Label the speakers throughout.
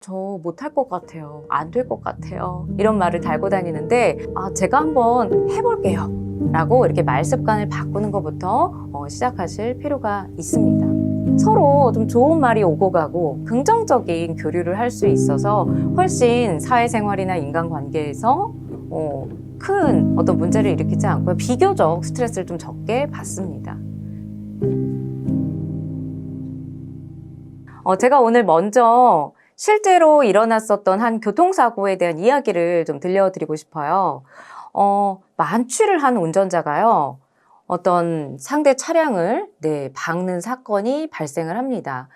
Speaker 1: 저 못할 것 같아요. 안 될 것 같아요. 이런 말을 달고 다니는데 제가 한번 해볼게요 라고 이렇게 말 습관을 바꾸는 것부터 시작하실 필요가 있습니다. 서로 좀 좋은 말이 오고 가고 긍정적인 교류를 할 수 있어서 훨씬 사회생활이나 인간관계에서 큰 어떤 문제를 일으키지 않고요. 비교적 스트레스를 좀 적게 받습니다. 제가 오늘 먼저 실제로 일어났었던 한 교통사고에 대한 이야기를 좀 들려드리고 싶어요. 만취를 한 운전자가요, 어떤 상대 차량을 박는 사건이 발생을 합니다.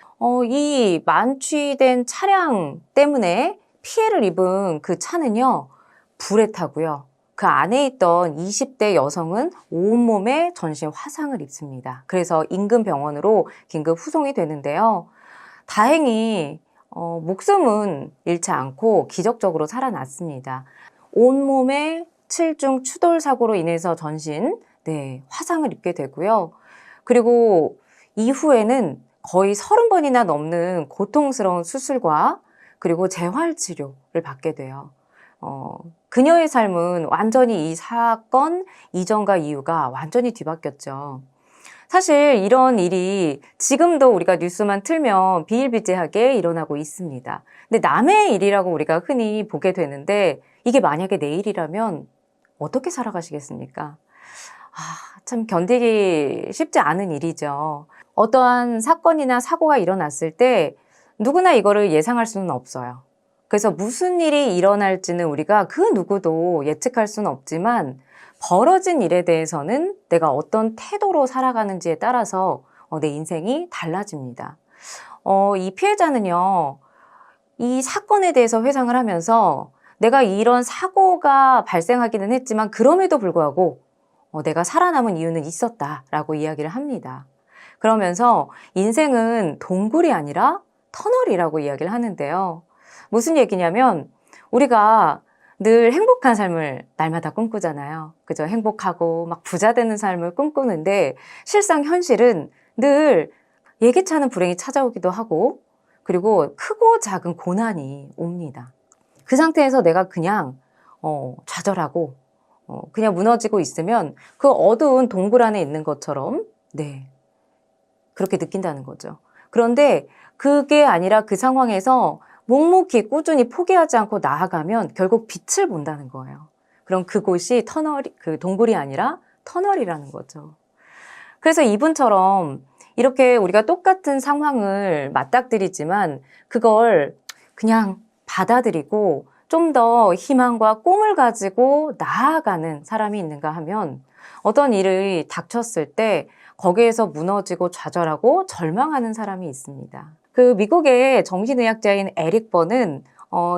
Speaker 1: 이 만취된 차량 때문에 피해를 입은 그 차는요, 불에 타고요. 그 안에 있던 20대 여성은 온몸에 전신 화상을 입습니다. 그래서 인근 병원으로 긴급 후송이 되는데요. 다행히 목숨은 잃지 않고 기적적으로 살아났습니다. 온몸에 7중 추돌 사고로 인해서 전신 화상을 입게 되고요. 그리고 이후에는 거의 30번이나 넘는 고통스러운 수술과 그리고 재활치료를 받게 돼요. 그녀의 삶은 완전히 이 사건 이전과 이후가 완전히 뒤바뀌었죠. 사실 이런 일이 지금도 우리가 뉴스만 틀면 비일비재하게 일어나고 있습니다. 근데 남의 일이라고 우리가 흔히 보게 되는데, 이게 만약에 내 일이라면 어떻게 살아가시겠습니까? 참 견디기 쉽지 않은 일이죠. 어떠한 사건이나 사고가 일어났을 때 누구나 이거를 예상할 수는 없어요. 그래서 무슨 일이 일어날지는 우리가 그 누구도 예측할 수는 없지만, 벌어진 일에 대해서는 내가 어떤 태도로 살아가는지에 따라서 내 인생이 달라집니다. 이 피해자는요, 이 사건에 대해서 회상을 하면서 내가 이런 사고가 발생하기는 했지만 그럼에도 불구하고 내가 살아남은 이유는 있었다라고 이야기를 합니다. 그러면서 인생은 동굴이 아니라 터널이라고 이야기를 하는데요. 무슨 얘기냐면, 우리가 늘 행복한 삶을 날마다 꿈꾸잖아요. 그죠? 행복하고 막 부자 되는 삶을 꿈꾸는데, 실상 현실은 늘 예기치 않은 불행이 찾아오기도 하고, 그리고 크고 작은 고난이 옵니다. 그 상태에서 내가 그냥 좌절하고 그냥 무너지고 있으면 그 어두운 동굴 안에 있는 것처럼 그렇게 느낀다는 거죠. 그런데 그게 아니라 그 상황에서 묵묵히 꾸준히 포기하지 않고 나아가면 결국 빛을 본다는 거예요. 그럼 그곳이 그 동굴이 아니라 터널이라는 거죠. 그래서 이분처럼 이렇게 우리가 똑같은 상황을 맞닥뜨리지만 그걸 그냥 받아들이고 좀 더 희망과 꿈을 가지고 나아가는 사람이 있는가 하면, 어떤 일이 닥쳤을 때 거기에서 무너지고 좌절하고 절망하는 사람이 있습니다. 그 미국의 정신의학자인 에릭 번은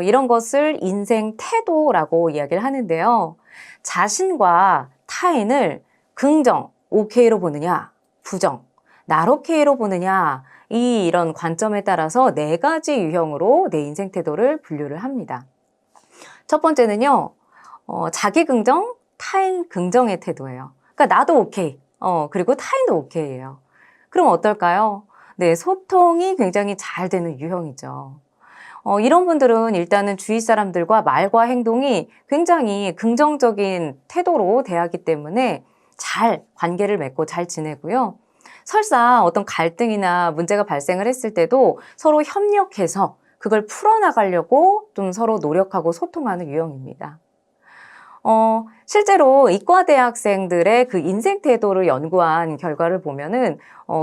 Speaker 1: 이런 것을 인생 태도라고 이야기를 하는데요. 자신과 타인을 긍정, 오케이로 보느냐, 부정, 나로케이로 보느냐, 이런 관점에 따라서 4가지 유형으로 내 인생 태도를 분류를 합니다. 첫 번째는요, 자기 긍정, 타인 긍정의 태도예요. 그러니까 나도 오케이, 그리고 타인도 오케이예요. 그럼 어떨까요? 소통이 굉장히 잘 되는 유형이죠. 이런 분들은 일단은 주위 사람들과 말과 행동이 굉장히 긍정적인 태도로 대하기 때문에 잘 관계를 맺고 잘 지내고요. 설사 어떤 갈등이나 문제가 발생을 했을 때도 서로 협력해서 그걸 풀어나가려고 좀 서로 노력하고 소통하는 유형입니다. 실제로 이과대학생들의 그 인생 태도를 연구한 결과를 보면은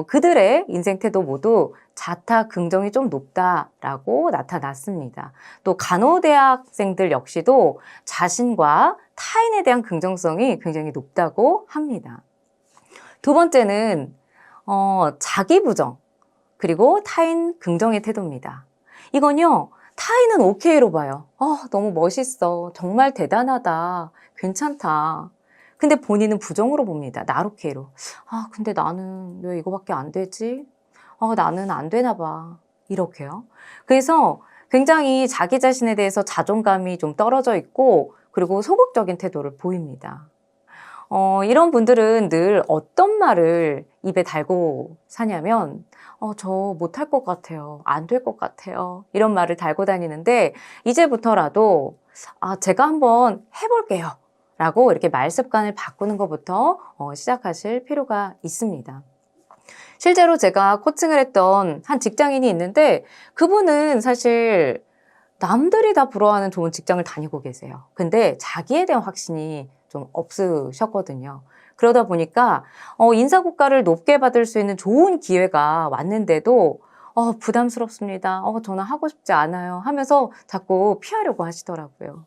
Speaker 1: 그들의 인생 태도 모두 자타 긍정이 좀 높다라고 나타났습니다. 또 간호대학생들 역시도 자신과 타인에 대한 긍정성이 굉장히 높다고 합니다. 두 번째는 자기 부정 그리고 타인 긍정의 태도입니다. 이건요, 타인은 오케이로 봐요. 너무 멋있어. 정말 대단하다. 괜찮다. 근데 본인은 부정으로 봅니다. 나로케이로. 근데 나는 왜 이거밖에 안 되지? 나는 안 되나 봐. 이렇게요. 그래서 굉장히 자기 자신에 대해서 자존감이 좀 떨어져 있고, 그리고 소극적인 태도를 보입니다. 이런 분들은 늘 어떤 말을 입에 달고 사냐면, 저 못할 것 같아요. 안 될 것 같아요. 이런 말을 달고 다니는데, 이제부터라도, 제가 한번 해볼게요. 라고 이렇게 말 습관을 바꾸는 것부터 시작하실 필요가 있습니다. 실제로 제가 코칭을 했던 한 직장인이 있는데, 그분은 사실 남들이 다 부러워하는 좋은 직장을 다니고 계세요. 근데 자기에 대한 확신이 좀 없으셨거든요. 그러다 보니까 인사고과를 높게 받을 수 있는 좋은 기회가 왔는데도 부담스럽습니다. 저는 하고 싶지 않아요. 하면서 자꾸 피하려고 하시더라고요.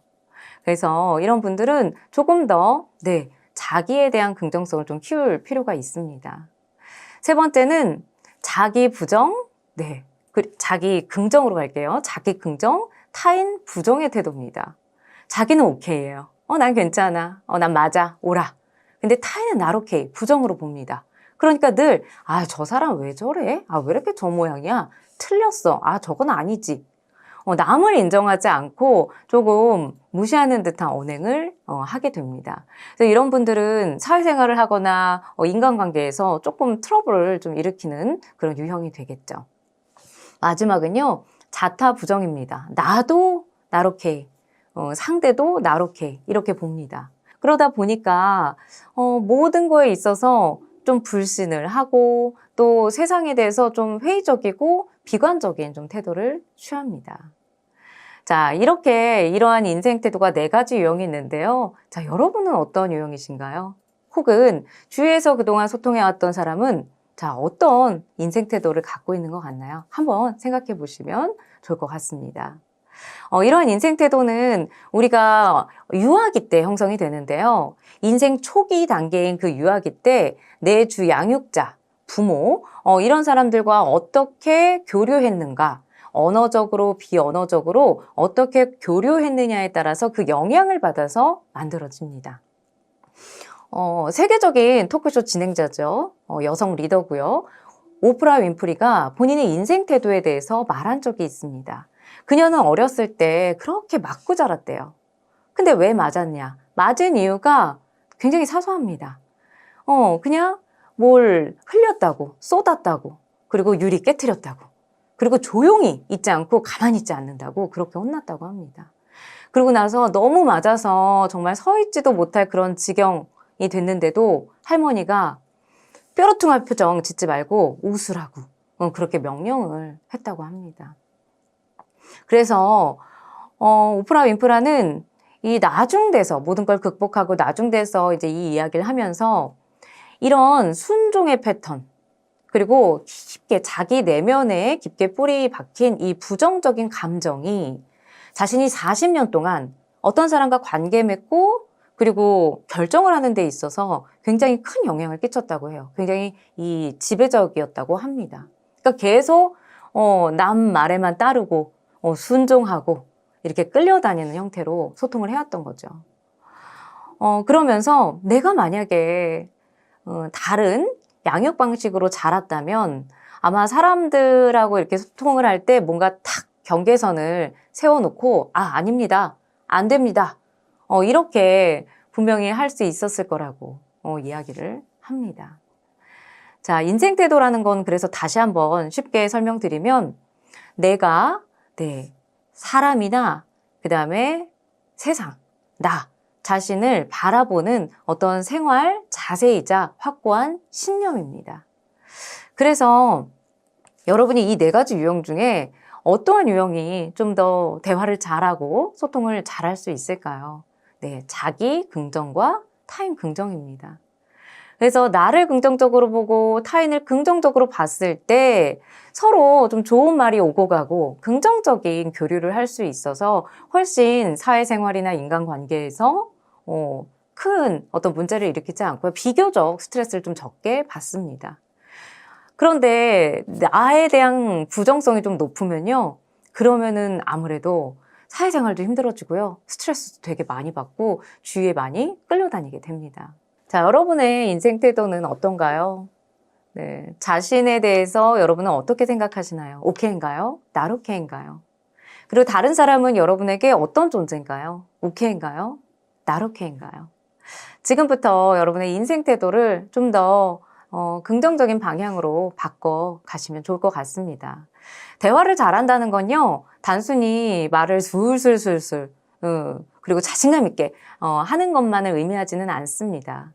Speaker 1: 그래서 이런 분들은 조금 더 자기에 대한 긍정성을 좀 키울 필요가 있습니다. 세 번째는 자기 부정, 자기 긍정으로 갈게요. 자기 긍정, 타인 부정의 태도입니다. 자기는 오케이예요. 난 괜찮아. 난 맞아. 오라. 근데 타인은 날 오케이. 부정으로 봅니다. 그러니까 늘, 저 사람 왜 저래? 왜 이렇게 저 모양이야? 틀렸어. 저건 아니지. 남을 인정하지 않고 조금 무시하는 듯한 언행을 하게 됩니다. 그래서 이런 분들은 사회생활을 하거나 인간관계에서 조금 트러블을 좀 일으키는 그런 유형이 되겠죠. 마지막은요, 자타 부정입니다. 나도 날 오케이, 상대도 날 오케이 이렇게 봅니다. 그러다 보니까 모든 거에 있어서 좀 불신을 하고 또 세상에 대해서 좀 회의적이고 비관적인 좀 태도를 취합니다. 자, 이렇게 이러한 인생 태도가 4가지 유형이 있는데요. 자, 여러분은 어떤 유형이신가요? 혹은 주위에서 그동안 소통해왔던 사람은 자, 어떤 인생 태도를 갖고 있는 것 같나요? 한번 생각해 보시면 좋을 것 같습니다. 이러한 인생 태도는 우리가 유아기 때 형성이 되는데요. 인생 초기 단계인 그 유아기 때 내 주 양육자, 부모, 이런 사람들과 어떻게 교류했는가, 언어적으로, 비언어적으로 어떻게 교류했느냐에 따라서 그 영향을 받아서 만들어집니다. 세계적인 토크쇼 진행자죠. 여성 리더고요. 오프라 윈프리가 본인의 인생 태도에 대해서 말한 적이 있습니다. 그녀는 어렸을 때 그렇게 맞고 자랐대요. 근데 왜 맞았냐? 맞은 이유가 굉장히 사소합니다. 그냥 뭘 흘렸다고, 쏟았다고, 그리고 유리 깨트렸다고, 그리고 조용히 있지 않고 가만히 있지 않는다고 그렇게 혼났다고 합니다. 그러고 나서 너무 맞아서 정말 서 있지도 못할 그런 지경이 됐는데도 할머니가 뾰루퉁한 표정 짓지 말고 웃으라고 그렇게 명령을 했다고 합니다. 그래서 오프라 윈프라는 이 나중돼서 모든 걸 극복하고 나중돼서 이제 이 이야기를 하면서 이런 순종의 패턴 그리고 깊게 자기 내면에 깊게 뿌리 박힌 이 부정적인 감정이 자신이 40년 동안 어떤 사람과 관계 맺고 그리고 결정을 하는 데 있어서 굉장히 큰 영향을 끼쳤다고 해요. 굉장히 이 지배적이었다고 합니다. 그러니까 계속 남 말에만 따르고 순종하고 이렇게 끌려다니는 형태로 소통을 해왔던 거죠. 그러면서 내가 만약에 다른 양육 방식으로 자랐다면 아마 사람들하고 이렇게 소통을 할 때 뭔가 탁 경계선을 세워놓고 아닙니다. 안 됩니다. 이렇게 분명히 할 수 있었을 거라고 이야기를 합니다. 자, 인생 태도라는 건 그래서 다시 한번 쉽게 설명드리면 내가 사람이나 그 다음에 세상, 나 자신을 바라보는 어떤 생활 자세이자 확고한 신념입니다. 그래서 여러분이 이 4가지 유형 중에 어떠한 유형이 좀 더 대화를 잘하고 소통을 잘할 수 있을까요? 자기 긍정과 타인 긍정입니다. 그래서 나를 긍정적으로 보고 타인을 긍정적으로 봤을 때 서로 좀 좋은 말이 오고 가고 긍정적인 교류를 할 수 있어서 훨씬 사회생활이나 인간관계에서 큰 어떤 문제를 일으키지 않고요. 비교적 스트레스를 좀 적게 받습니다. 그런데 나에 대한 부정성이 좀 높으면요. 그러면은 아무래도 사회생활도 힘들어지고요. 스트레스도 되게 많이 받고 주위에 많이 끌려다니게 됩니다. 자, 여러분의 인생 태도는 어떤가요? 자신에 대해서 여러분은 어떻게 생각하시나요? 오케이인가요? 날 오케이인가요? 그리고 다른 사람은 여러분에게 어떤 존재인가요? 오케이인가요? 날 오케이인가요? 지금부터 여러분의 인생 태도를 좀 더 긍정적인 방향으로 바꿔 가시면 좋을 것 같습니다. 대화를 잘한다는 건요, 단순히 말을 술술술술, 그리고 자신감 있게 하는 것만을 의미하지는 않습니다.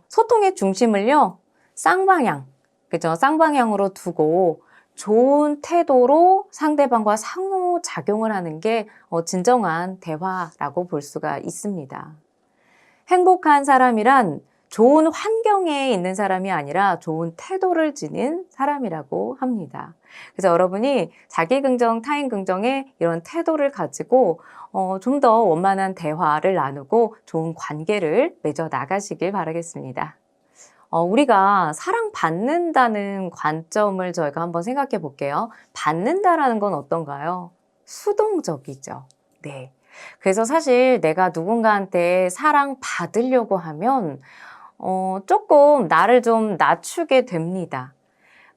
Speaker 1: 소통의 중심을요, 쌍방향, 그죠? 쌍방향으로 두고 좋은 태도로 상대방과 상호작용을 하는 게 진정한 대화라고 볼 수가 있습니다. 행복한 사람이란 좋은 환경에 있는 사람이 아니라 좋은 태도를 지닌 사람이라고 합니다. 그래서 여러분이 자기 긍정, 타인 긍정에 이런 태도를 가지고 좀 더 원만한 대화를 나누고 좋은 관계를 맺어 나가시길 바라겠습니다. 우리가 사랑받는다는 관점을 저희가 한번 생각해 볼게요. 받는다라는 건 어떤가요? 수동적이죠. 네. 그래서 사실 내가 누군가한테 사랑받으려고 하면 조금 나를 좀 낮추게 됩니다.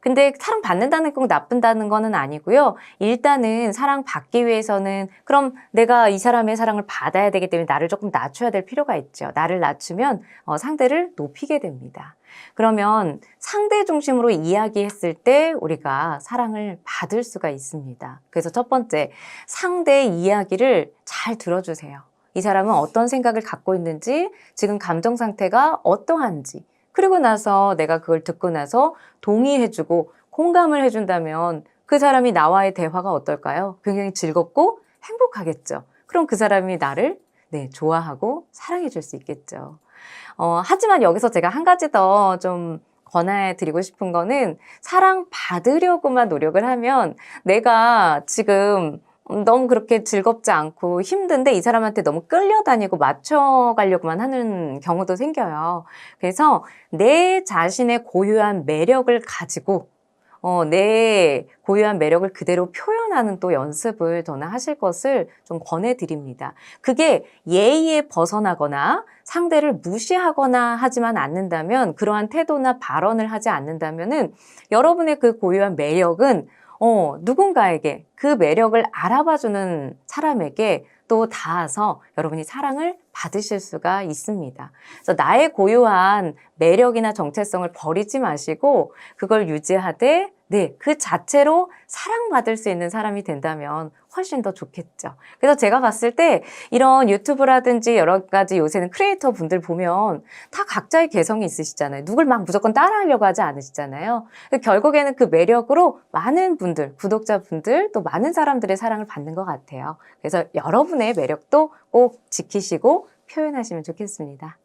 Speaker 1: 근데 사랑받는다는 건 나쁜다는 거는 아니고요. 일단은 사랑받기 위해서는 그럼 내가 이 사람의 사랑을 받아야 되기 때문에 나를 조금 낮춰야 될 필요가 있죠. 나를 낮추면 상대를 높이게 됩니다. 그러면 상대 중심으로 이야기했을 때 우리가 사랑을 받을 수가 있습니다. 그래서 첫 번째, 상대의 이야기를 잘 들어주세요. 이 사람은 어떤 생각을 갖고 있는지, 지금 감정 상태가 어떠한지, 그리고 나서 내가 그걸 듣고 나서 동의해주고 공감을 해준다면 그 사람이 나와의 대화가 어떨까요? 굉장히 즐겁고 행복하겠죠. 그럼 그 사람이 나를 좋아하고 사랑해줄 수 있겠죠. 하지만 여기서 제가 한 가지 더 좀 권해드리고 싶은 거는 사랑받으려고만 노력을 하면 내가 지금 너무 그렇게 즐겁지 않고 힘든데 이 사람한테 너무 끌려다니고 맞춰가려고만 하는 경우도 생겨요. 그래서 내 자신의 고유한 매력을 가지고 내 고유한 매력을 그대로 표현하는 또 연습을 저는 하실 것을 좀 권해드립니다. 그게 예의에 벗어나거나 상대를 무시하거나 하지만 않는다면, 그러한 태도나 발언을 하지 않는다면은 여러분의 그 고유한 매력은 누군가에게 그 매력을 알아봐주는 사람에게 또 닿아서 여러분이 사랑을 받으실 수가 있습니다. 그래서 나의 고유한 매력이나 정체성을 버리지 마시고 그걸 유지하되 그 자체로 사랑받을 수 있는 사람이 된다면 훨씬 더 좋겠죠. 그래서 제가 봤을 때 이런 유튜브라든지 여러 가지 요새는 크리에이터 분들 보면 다 각자의 개성이 있으시잖아요. 누굴 막 무조건 따라하려고 하지 않으시잖아요. 결국에는 그 매력으로 많은 분들, 구독자분들, 또 많은 사람들의 사랑을 받는 것 같아요. 그래서 여러분의 매력도 꼭 지키시고 표현하시면 좋겠습니다.